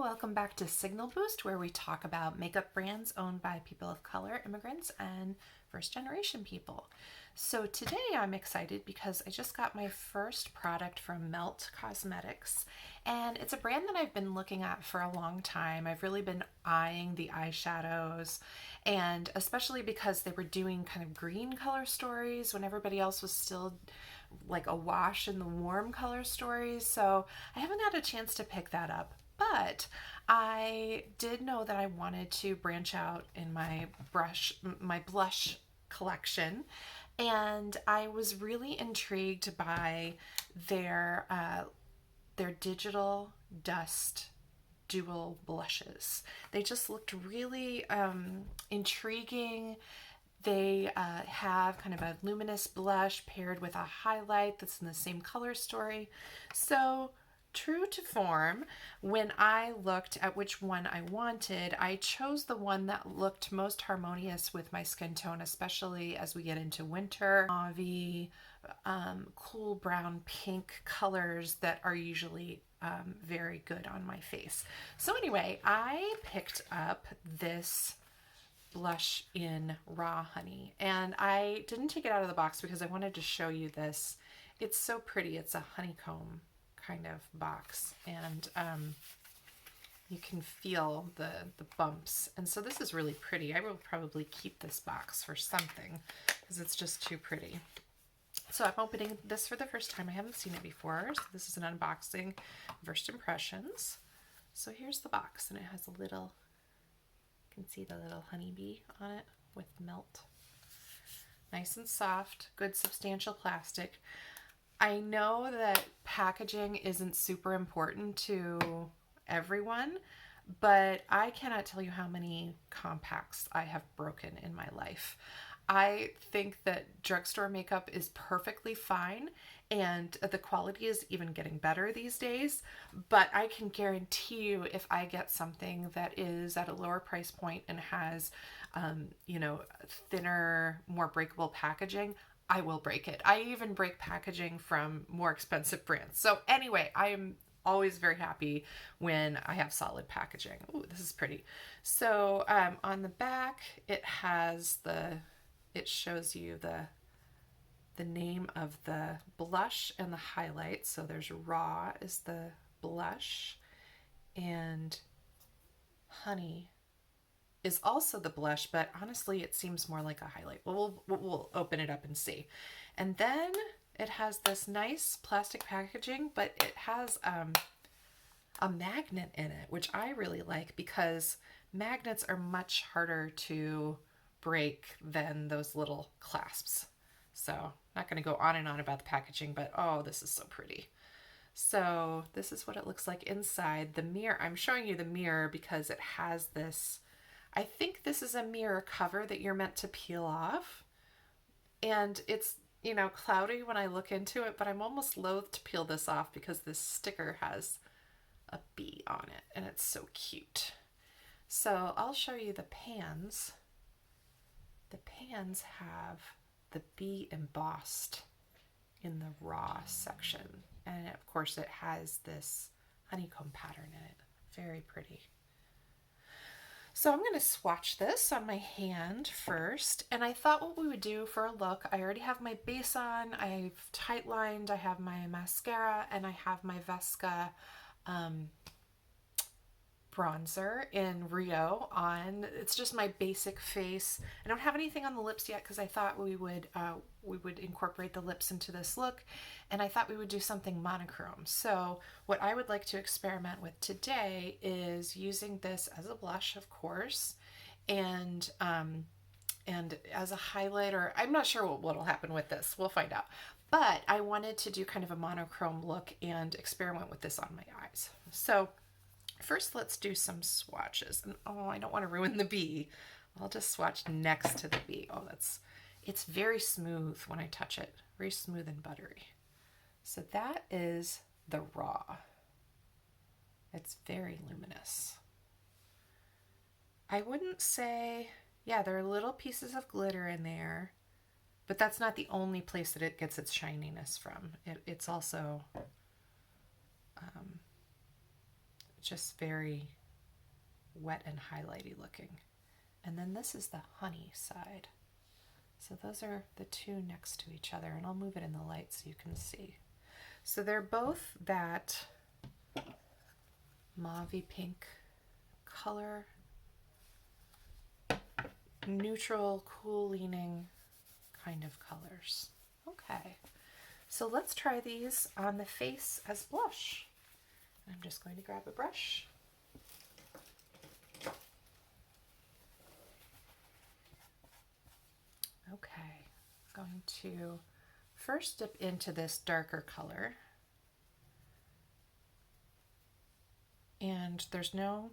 Hello, welcome back to Signal Boost, where we talk about makeup brands owned by people of color, immigrants, and first generation people. So today I'm excited because I just got my first product from Melt Cosmetics, and it's a brand that I've been looking at for a long time. I've really been eyeing the eyeshadows, and especially because they were doing kind of green color stories when everybody else was still like a wash in the warm color stories. So I haven't had a chance to pick that up. But I did know that I wanted to branch out in my blush collection, and I was really intrigued by their digital dust dual blushes. They just looked really intriguing. They have kind of a luminous blush paired with a highlight that's in the same color story. So true to form, when I looked at which one I wanted, I chose the one that looked most harmonious with my skin tone, especially as we get into winter. Mauve, cool brown pink colors that are usually very good on my face. So anyway, I picked up this blush in Raw Honey, and I didn't take it out of the box because I wanted to show you this. It's so pretty. It's a honeycomb kind of box, and you can feel the bumps, and so this is really pretty. I will probably keep this box for something because it's just too pretty. So I'm opening this for the first time. I haven't seen it before, so this is an unboxing, first impressions. So here's the box, and it has a little, you can see the little honeybee on it with Melt. Nice and soft, good substantial plastic. I know that packaging isn't super important to everyone, but I cannot tell you how many compacts I have broken in my life. I think that drugstore makeup is perfectly fine, and the quality is even getting better these days, but I can guarantee you if I get something that is at a lower price point and has, thinner, more breakable packaging, I will break it. I even break packaging from more expensive brands. So anyway, I am always very happy when I have solid packaging. Ooh, this is pretty. So on the back, it shows you the name of the blush and the highlight. So there's Raw is the blush, and Honey is also the blush, but honestly it seems more like a highlight. We'll open it up and see. And then it has this nice plastic packaging, but it has a magnet in it, which I really like because magnets are much harder to break than those little clasps. So I'm not going to go on and on about the packaging, but oh, this is so pretty. So this is what it looks like inside. The mirror, I'm showing you the mirror because it has this, I think this is a mirror cover that you're meant to peel off. And it's, cloudy when I look into it, but I'm almost loath to peel this off because this sticker has a bee on it, and it's so cute. So I'll show you the pans. The pans have the bee embossed in the Raw section. And of course it has this honeycomb pattern in it. Very pretty. So I'm going to swatch this on my hand first, and I thought what we would do for a look, I already have my base on, I've tight lined, I have my mascara, and I have my Vesca bronzer in Rio on. It's just my basic face. I don't have anything on the lips yet because I thought we would incorporate the lips into this look, and I thought we would do something monochrome. So what I would like to experiment with today is using this as a blush, of course, and as a highlighter. I'm not sure what will happen with this. We'll find out. But I wanted to do kind of a monochrome look and experiment with this on my eyes. So first, let's do some swatches. And oh, I don't want to ruin the bee. I'll just swatch next to the bee. Oh, it's very smooth when I touch it. Very smooth and buttery. So that is the Raw. It's very luminous. I wouldn't say, yeah, there are little pieces of glitter in there, but that's not the only place that it gets its shininess from. It's also just very wet and highlighty looking. And then this is the honey side. So those are the two next to each other, and I'll move it in the light so you can see. So they're both that mauve-y pink color, neutral, cool leaning kind of colors. Okay, so let's try these on the face as blush. I'm just going to grab a brush. Okay, I'm going to first dip into this darker color. And there's no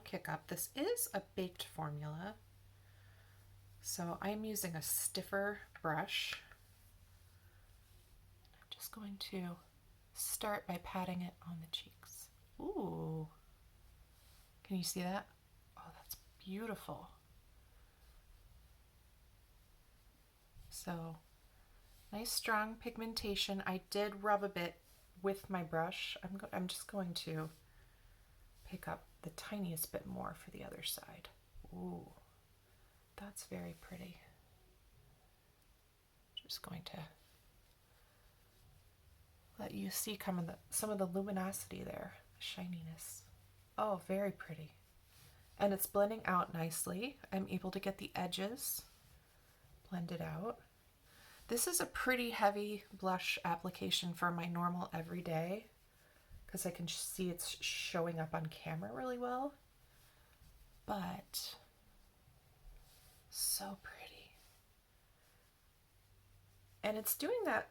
kick up. This is a baked formula, so I'm using a stiffer brush. I'm just going to start by patting it on the cheeks. Ooh, can you see that? Oh, that's beautiful. So nice strong pigmentation. I did rub a bit with my brush. I'm just going to pick up the tiniest bit more for the other side. Ooh, that's very pretty. Just going to let you see some of the luminosity there, the shininess. Oh, very pretty. And it's blending out nicely. I'm able to get the edges blended out. This is a pretty heavy blush application for my normal everyday, because I can see it's showing up on camera really well, but so pretty. And it's doing that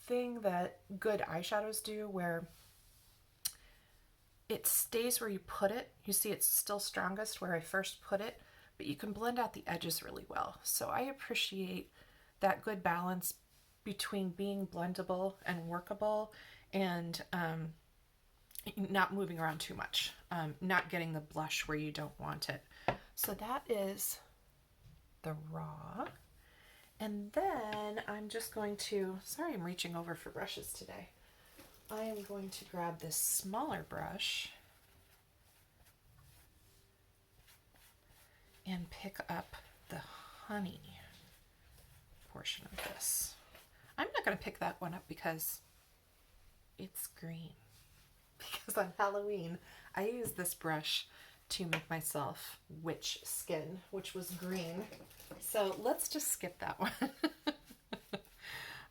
thing that good eyeshadows do where it stays where you put it. You see it's still strongest where I first put it, but you can blend out the edges really well. So I appreciate that good balance between being blendable and workable and not moving around too much, not getting the blush where you don't want it. So that is the raw. And then I'm just going to, sorry I'm reaching over for brushes today. I am going to grab this smaller brush and pick up the honey portion of this. I'm not going to pick that one up because it's green. Because on Halloween, I used this brush to make myself witch skin, which was green. So let's just skip that one.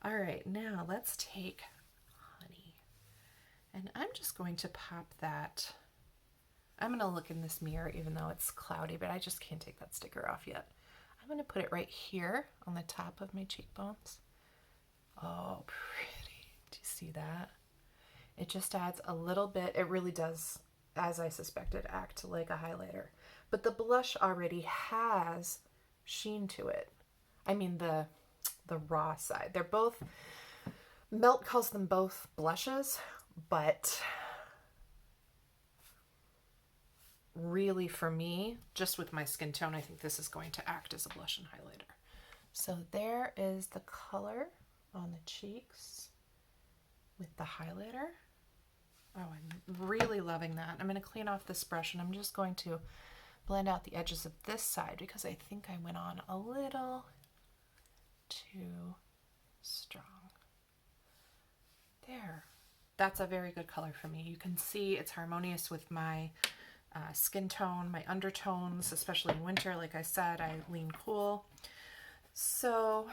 All right, now let's take honey. And I'm just going to pop that. I'm going to look in this mirror even though it's cloudy, but I just can't take that sticker off yet. I'm going to put it right here on the top of my cheekbones. Oh, pretty. Do you see that? It just adds a little bit. It really does, as I suspected, act like a highlighter. But the blush already has sheen to it. I mean the raw side. They're both, Melt calls them both blushes, but really for me, just with my skin tone, I think this is going to act as a blush and highlighter. So there is the color on the cheeks with the highlighter. Oh, I'm really loving that. I'm going to clean off this brush and I'm just going to blend out the edges of this side because I think I went on a little too strong. There. That's a very good color for me. You can see it's harmonious with my skin tone, my undertones, especially in winter. Like I said, I lean cool. So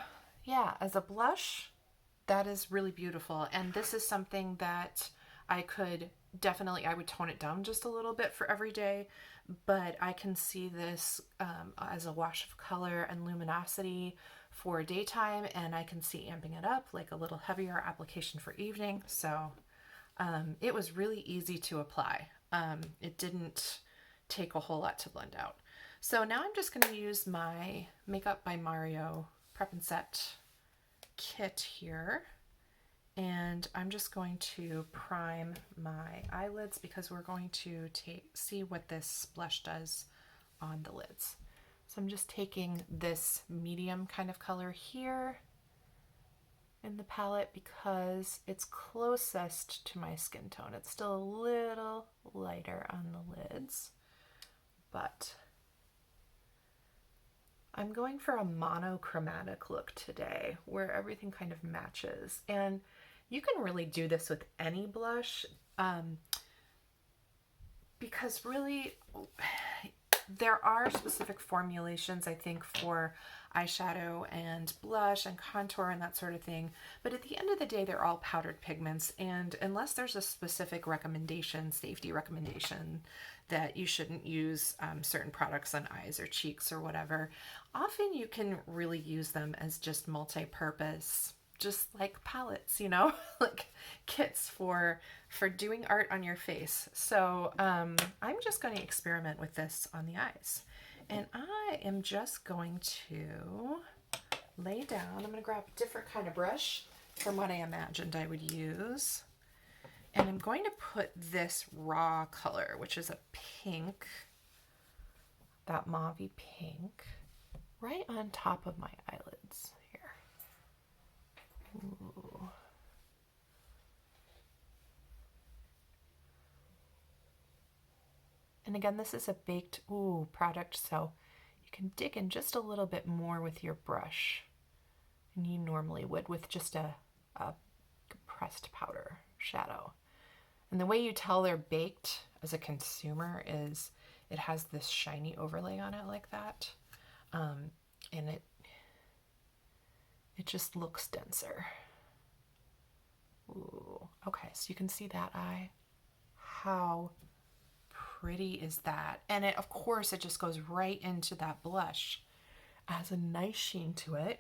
yeah, as a blush, that is really beautiful. And this is something that I would tone it down just a little bit for every day, but I can see this as a wash of color and luminosity for daytime, and I can see amping it up like a little heavier application for evening. So it was really easy to apply. It didn't take a whole lot to blend out. So now I'm just going to use my Makeup by Mario Prep and Set kit here. And I'm just going to prime my eyelids because we're going to see what this blush does on the lids. So I'm just taking this medium kind of color here in the palette because it's closest to my skin tone. It's still a little lighter on the lids, but I'm going for a monochromatic look today where everything kind of matches. And you can really do this with any blush because really there are specific formulations, I think, for eyeshadow and blush and contour and that sort of thing. But at the end of the day, they're all powdered pigments. And unless there's a specific recommendation, safety recommendation, that you shouldn't use certain products on eyes or cheeks or whatever, often you can really use them as just multi-purpose, just like palettes, you know, like kits for doing art on your face. So I'm just going to experiment with this on the eyes. And I am just going to lay down. I'm going to grab a different kind of brush from what I imagined I would use. And I'm going to put this raw color, which is a pink, that mauve-y pink, right on top of my eyelids here. Ooh. And again, this is a baked product, so you can dig in just a little bit more with your brush than you normally would with just a compressed powder shadow. And the way you tell they're baked as a consumer is it has this shiny overlay on it like that, and it just looks denser. Ooh, okay, so you can see that eye. How pretty is that? And it, of course, it just goes right into that blush. It has a nice sheen to it.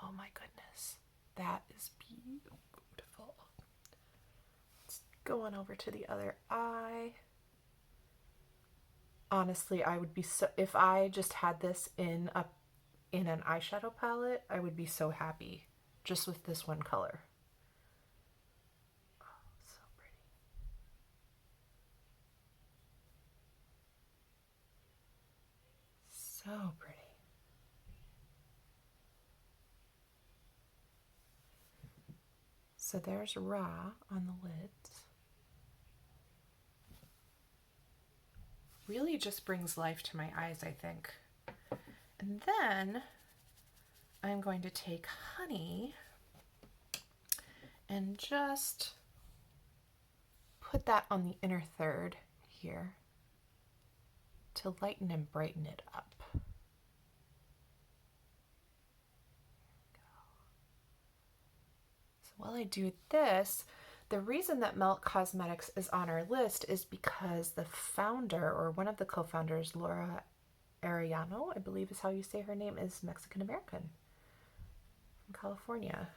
Oh my goodness, that is beautiful. It's going over to the other eye. Honestly, I would be so, if I just had this in an eyeshadow palette, I would be so happy just with this one color. So pretty. So there's raw on the lids. Really just brings life to my eyes, I think. And then I'm going to take honey and just put that on the inner third here to lighten and brighten it up. While I do this, the reason that Melt Cosmetics is on our list is because the founder, or one of the co-founders, Laura Arellano, I believe is how you say her name, is Mexican American from California.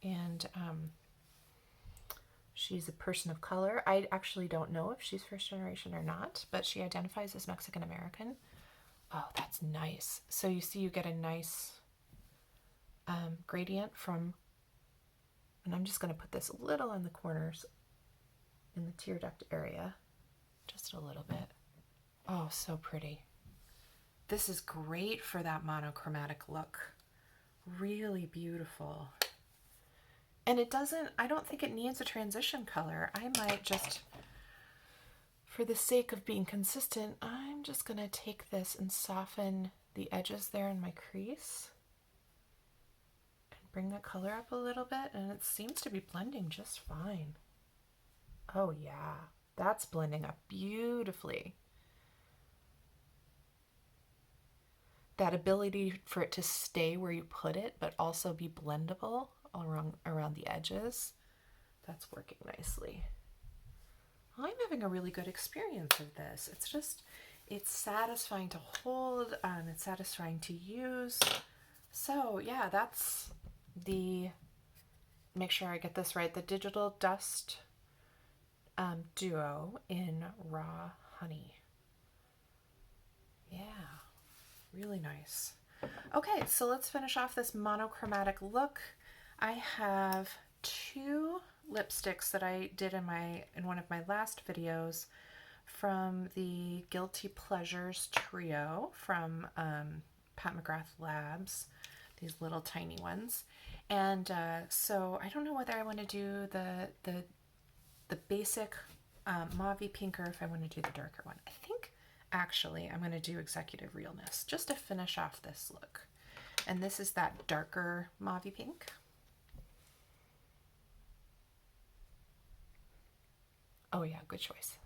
And she's a person of color. I actually don't know if she's first generation or not, but she identifies as Mexican American. Oh, that's nice. So you see you get a nice gradient from. And I'm just going to put this a little in the corners, in the tear duct area, just a little bit. Oh, so pretty. This is great for that monochromatic look. Really beautiful. And it doesn't, I don't think it needs a transition color. I might just, for the sake of being consistent, I'm just going to take this and soften the edges there in my crease. Bring the color up a little bit, and it seems to be blending just fine. Oh yeah, that's blending up beautifully. That ability for it to stay where you put it, but also be blendable around the edges, that's working nicely. I'm having a really good experience of this. It's satisfying to hold, it's satisfying to use. So yeah, that's make sure I get this right, the Digital Dust Duo in Raw Honey. Yeah, really nice. Okay, so let's finish off this monochromatic look. I have two lipsticks that I did in one of my last videos from the Guilty Pleasures trio from Pat McGrath Labs. these little tiny ones. And so I don't know whether I want to do the basic mauve pink or if I want to do the darker one. I think actually I'm going to do Executive Realness just to finish off this look. And this is that darker mauve pink. Oh yeah, good choice.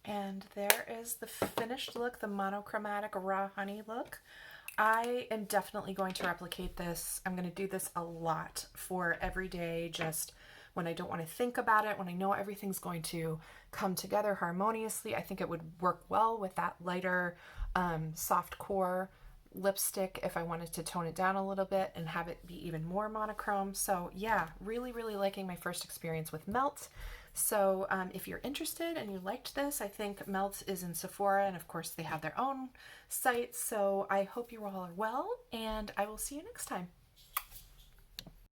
And there is the finished look, the monochromatic raw honey look. I am definitely going to replicate this. I'm going to do this a lot for every day, just when I don't want to think about it, when I know everything's going to come together harmoniously. I think it would work well with that lighter soft core lipstick if I wanted to tone it down a little bit and have it be even more monochrome. So yeah, really, really liking my first experience with Melt. So if you're interested and you liked this, I think Melt is in Sephora, and of course they have their own site. So I hope you all are well, and I will see you next time.